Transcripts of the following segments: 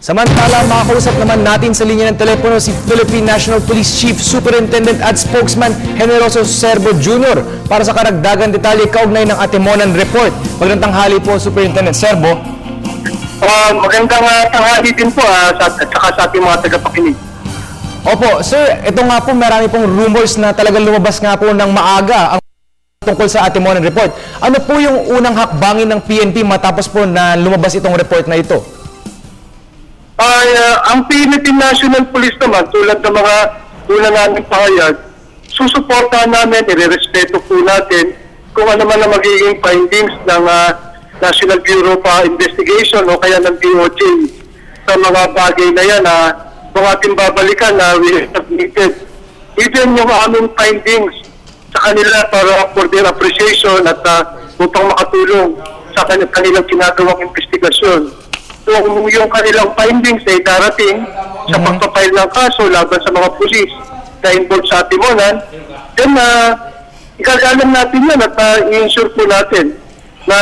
Samantala, makakausap naman natin sa linya ng telepono si Philippine National Police Chief Superintendent at Spokesman Generoso Serbo Jr. para sa karagdagan detalye kaugnay ng Atimonan Report. Magandang tanghali po, Superintendent Serbo. Magandang tanghali din po at saka sa ating mga tagapakinig. Opo, sir, ito nga po, marami pong rumors na talagang lumabas nga po ng maaga ang tungkol sa Atimonan Report. Ano po yung unang hakbangin ng PNP matapos po na lumabas itong report na ito? Ang Philippine National Police naman, tulad ng mga una namin pahayag, susuportahan namin, irerespeto po natin kung ano man ang magiging findings ng National Bureau of Investigation o kaya ng DOJ sa mga bagay na yan kung ating babalikan na we submitted. Even yung aming findings sa kanila para for their appreciation at upang makatulong sa kanilang ginagawang investigasyon. So, yung kanilang findings ay darating sa pagpapile ng kaso laban sa mga pulis na involved sa Atimonan, then igagalang natin yan at i-ensure po natin na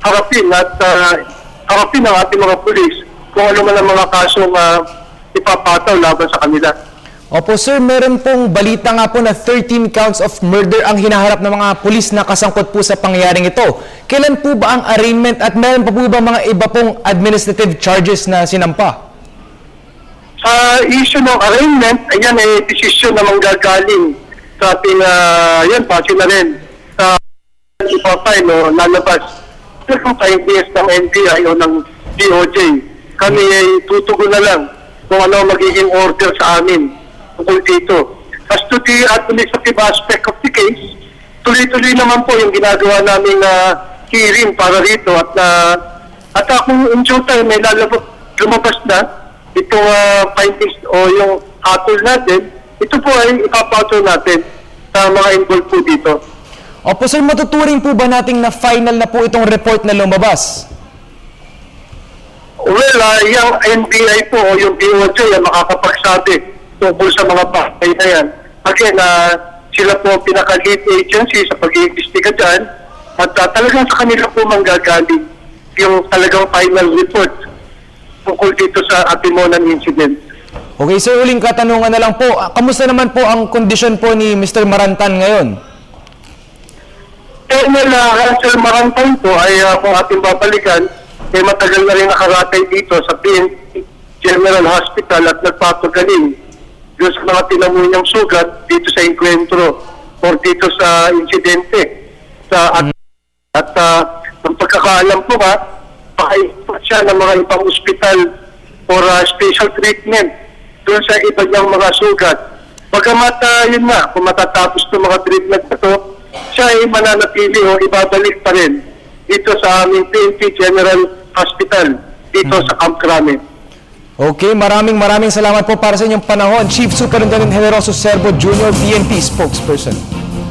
harapin ang ating mga pulis kung ano man ang mga kasong ipapataw laban sa kanila. Opo sir, meron pong balita nga po na 13 counts of murder ang hinaharap ng mga pulis na kasangkot po sa pangyaring ito. Kailan po ba ang arraignment at meron pa po ba mga iba pong administrative charges na sinampa? Sa issue ng arraignment, ayan ay desisyon na manggagaling sa ating, yan, pasi na rin sa ipapay, no, lalabas. Pero kung findings ng NBI o ng DOJ, kami ay tutugon na lang kung ano magiging order sa amin tungkol dito. As to the administrative aspect of the case, tuloy-tuloy naman po yung ginagawa namin hearing para rito at kung in due time may lumabas na itong findings o yung hatol natin, ito po ay ipapatol natin sa mga involved po dito. Opo sir, matuturing po ba nating na final na po itong report na lumabas? Well, yung NBI po o yung DOJ ay makakapagsabi tungkol sa mga bagay na yan. Again, sila po pinaka-lead agency sa pag-iimbestiga dyan at talagang sa kanila po manggagaling yung talagang final report tungkol dito sa Atimonan incident. Okay sir, uling katanungan na lang po. Kamusta naman po ang kondisyon po ni Mr. Marantan ngayon? Colonel Marantan po ay kung ating babalikan, ay matagal na rin nakaratay dito sa PNP General Hospital at nagpapagaling doon sa mga tinamunang sugat dito sa enkwentro o dito sa insidente. At ang pagkakaalam po pakaipat siya ng mga ibang ospital for special treatment doon sa iba niyang mga sugat. Bagamat yun nga, kung matatapos itong mga treatment na ito, siya ay mananatili o ibabalik pa rin dito sa aming PNP General Hospital dito sa Camp Crame. Okay, maraming salamat po para sa inyong panahon. Chief Superintendent Generoso Serbo Jr., PNP spokesperson.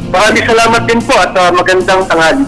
Maraming salamat din po at magandang tanghali.